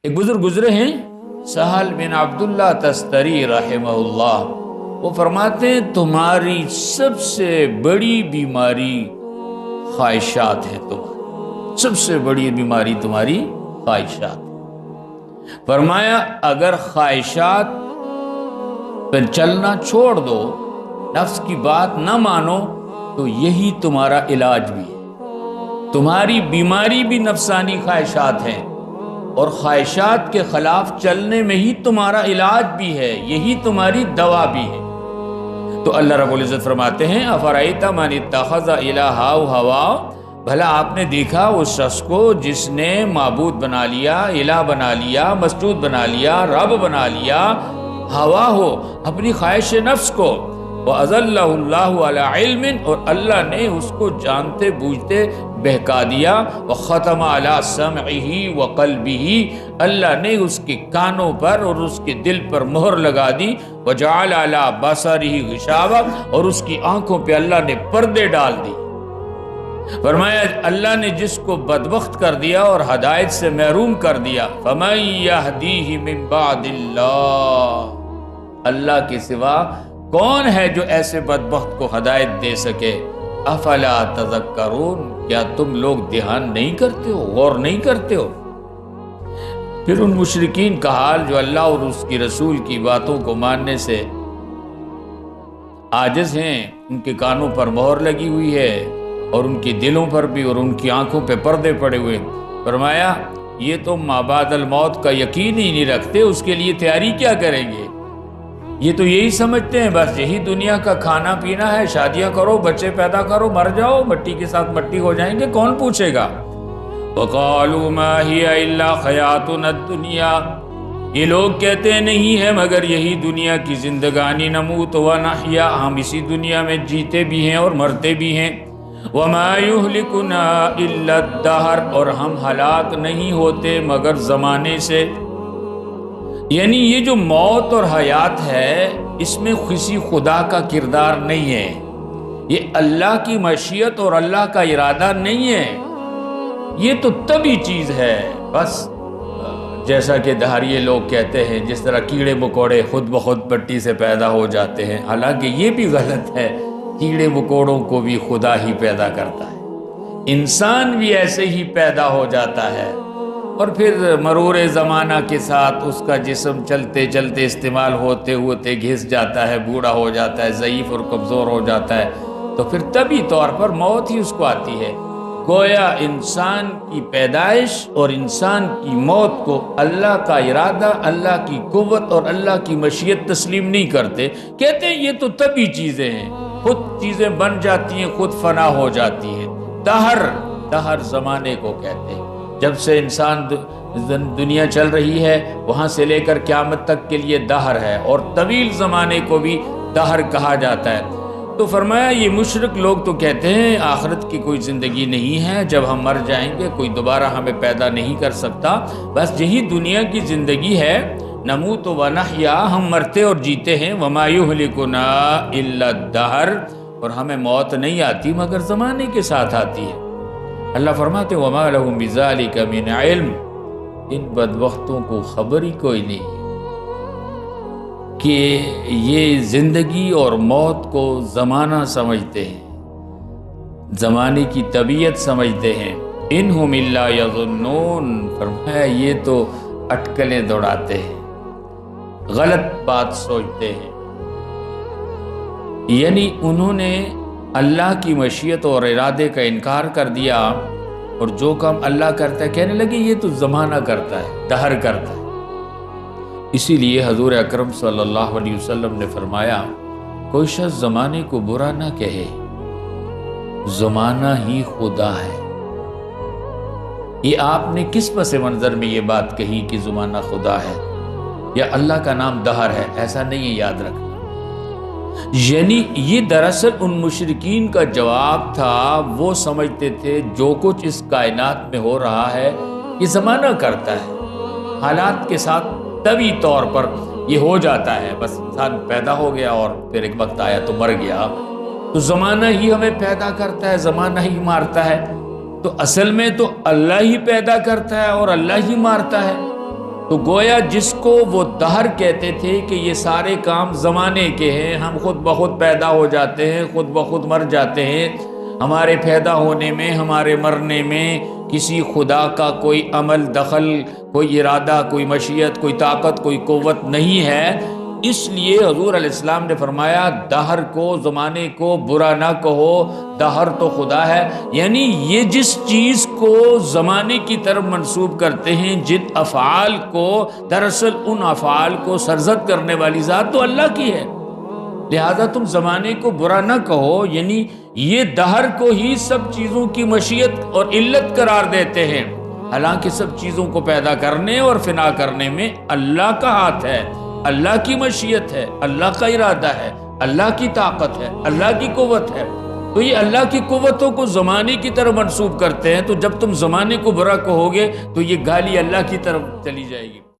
ایک بزرگ گزرے ہیں سہل بن عبداللہ تستری رحمہ اللہ، وہ فرماتے ہیں تمہاری سب سے بڑی بیماری خواہشات ہے، سب سے بڑی بیماری تمہاری خواہشات۔ فرمایا اگر خواہشات پر چلنا چھوڑ دو، نفس کی بات نہ مانو، تو یہی تمہارا علاج بھی ہے۔ تمہاری بیماری بھی نفسانی خواہشات ہیں، اور خواہشات کے خلاف چلنے میں ہی تمہارا علاج بھی ہے، یہی تمہاری دوا بھی ہے۔ تو اللہ رب العزت فرماتے ہیں افرأیت من اتخذ الہہ ہواہ، بھلا آپ نے دیکھا اس شخص کو جس نے معبود بنا لیا، الہ بنا لیا، مسجود بنا لیا، رب بنا لیا، ہوا ہو اپنی خواہش نفس کو، وَأَضَلَّهُ اللَّهُ عَلَىٰ عِلْمٍ، اور اللہ نے اس کو جانتے بوجھتے بہکا دیا، وَخَتَمَ عَلَىٰ سَمْعِهِ وَقَلْبِهِ، اللہ نے اس کے کانوں پر اور اس کے دل پر مہر لگا دی، وَجَعَلَ عَلَىٰ بَصَرِهِ غِشَاوَةً، اور اس کی آنکھوں پہ اللہ نے پردے ڈال دی۔ فرمایا اللہ نے جس کو بدبخت کر دیا اور ہدایت سے محروم کر دیا، فَمَن يَهْدِيهِ مِن بَعْدِ اللَّهِ، اللہ کے سوا کون ہے جو ایسے بدبخت کو ہدایت دے سکے؟ افلا تذکرون، کیا تم لوگ دھیان نہیں کرتے ہو، غور نہیں کرتے ہو؟ پھر ان مشرکین کا حال جو اللہ اور اس کی رسول کی باتوں کو ماننے سے عاجز ہیں، ان کے کانوں پر مہر لگی ہوئی ہے اور ان کے دلوں پر بھی اور ان کی آنکھوں پہ پردے پڑے ہوئے۔ فرمایا یہ تو ما بعد الموت کا یقین ہی نہیں رکھتے، اس کے لیے تیاری کیا کریں گے؟ یہ تو یہی سمجھتے ہیں بس یہی دنیا کا کھانا پینا ہے، شادیاں کرو، بچے پیدا کرو، مر جاؤ، مٹی کے ساتھ مٹی ہو جائیں گے، کون پوچھے گا؟ وَقَالُوا مَا هِيَ إِلَّا حَيَاتُنَا الدُّنْيَا، یہ لوگ کہتے ہیں نہیں ہے مگر یہی دنیا کی زندگانی، نموت ونحیا، ہم اسی دنیا میں جیتے بھی ہیں اور مرتے بھی ہیں، وَمَا يُهْلِكُنَا إِلَّا الدَّهْرُ، اور ہم ہلاک نہیں ہوتے مگر زمانے سے۔ یعنی یہ جو موت اور حیات ہے اس میں کسی خدا کا کردار نہیں ہے، یہ اللہ کی مشیت اور اللہ کا ارادہ نہیں ہے، یہ تو طبعی چیز ہے۔ بس جیسا کہ دہریے لوگ کہتے ہیں جس طرح کیڑے مکوڑے خود بخود مٹی سے پیدا ہو جاتے ہیں، حالانکہ یہ بھی غلط ہے، کیڑے مکوڑوں کو بھی خدا ہی پیدا کرتا ہے، انسان بھی ایسے ہی پیدا ہو جاتا ہے، اور پھر مرور زمانہ کے ساتھ اس کا جسم چلتے چلتے استعمال ہوتے ہوتے گھس جاتا ہے، بوڑھا ہو جاتا ہے، ضعیف اور کمزور ہو جاتا ہے، تو پھر طبعی طور پر موت ہی اس کو آتی ہے۔ گویا انسان کی پیدائش اور انسان کی موت کو اللہ کا ارادہ، اللہ کی قوت اور اللہ کی مشیت تسلیم نہیں کرتے، کہتے ہیں یہ تو طبعی چیزیں ہیں، خود چیزیں بن جاتی ہیں، خود فنا ہو جاتی ہیں۔ دہر زمانے کو کہتے ہیں، جب سے انسان دنیا چل رہی ہے وہاں سے لے کر قیامت تک کے لیے دہر ہے، اور طویل زمانے کو بھی دہر کہا جاتا ہے۔ تو فرمایا یہ مشرک لوگ تو کہتے ہیں آخرت کی کوئی زندگی نہیں ہے، جب ہم مر جائیں گے کوئی دوبارہ ہمیں پیدا نہیں کر سکتا، بس یہی دنیا کی زندگی ہے، نموت و نحیا، ہم مرتے اور جیتے ہیں، وما یہلکنا الا الدہر، اور ہمیں موت نہیں آتی مگر زمانے کے ساتھ آتی ہے۔ اللہ فرماتے وما لہم بذالک من علم، ان بدبختوں کو خبر ہی کوئی نہیں کہ یہ زندگی اور موت کو زمانہ سمجھتے ہیں، زمانے کی طبیعت سمجھتے ہیں، انہم الا یظنون، فرمایا یہ تو اٹکلیں دوڑاتے ہیں، غلط بات سوچتے ہیں، یعنی انہوں نے اللہ کی مشیت اور ارادے کا انکار کر دیا، اور جو کام اللہ کرتا ہے کہنے لگے یہ تو زمانہ کرتا ہے، دہر کرتا ہے۔ اسی لیے حضور اکرم صلی اللہ علیہ وسلم نے فرمایا کوئی شخص زمانے کو برا نہ کہے، زمانہ ہی خدا ہے۔ یہ آپ نے کس پس منظر میں یہ بات کہی کہ زمانہ خدا ہے یا اللہ کا نام دہر ہے؟ ایسا نہیں ہے، یاد رکھنا۔ یعنی یہ دراصل ان مشرکین کا جواب تھا، وہ سمجھتے تھے جو کچھ اس کائنات میں ہو رہا ہے یہ زمانہ کرتا ہے، حالات کے ساتھ طبعی طور پر یہ ہو جاتا ہے، بس انسان پیدا ہو گیا اور پھر ایک وقت آیا تو مر گیا، تو زمانہ ہی ہمیں پیدا کرتا ہے، زمانہ ہی مارتا ہے۔ تو اصل میں تو اللہ ہی پیدا کرتا ہے اور اللہ ہی مارتا ہے، تو گویا جس کو وہ دہر کہتے تھے کہ یہ سارے کام زمانے کے ہیں، ہم خود بخود پیدا ہو جاتے ہیں، خود بخود مر جاتے ہیں، ہمارے پیدا ہونے میں، ہمارے مرنے میں کسی خدا کا کوئی عمل دخل، کوئی ارادہ، کوئی مشیت، کوئی طاقت، کوئی قوت نہیں ہے، اس لیے حضور علیہ السلام نے فرمایا دہر کو، زمانے کو برا نہ کہو، دہر تو خدا ہے۔ یعنی یہ جس چیز کو زمانے کی طرف منسوب کرتے ہیں، جن افعال کو، دراصل ان افعال کو سرزد کرنے والی ذات تو اللہ کی ہے، لہذا تم زمانے کو برا نہ کہو۔ یعنی یہ دہر کو ہی سب چیزوں کی مشیت اور علت قرار دیتے ہیں، حالانکہ سب چیزوں کو پیدا کرنے اور فنا کرنے میں اللہ کا ہاتھ ہے، اللہ کی مشیت ہے، اللہ کا ارادہ ہے، اللہ کی طاقت ہے، اللہ کی قوت ہے۔ تو یہ اللہ کی قوتوں کو زمانے کی طرف منسوب کرتے ہیں، تو جب تم زمانے کو برا کہو گے تو یہ گالی اللہ کی طرف چلی جائے گی۔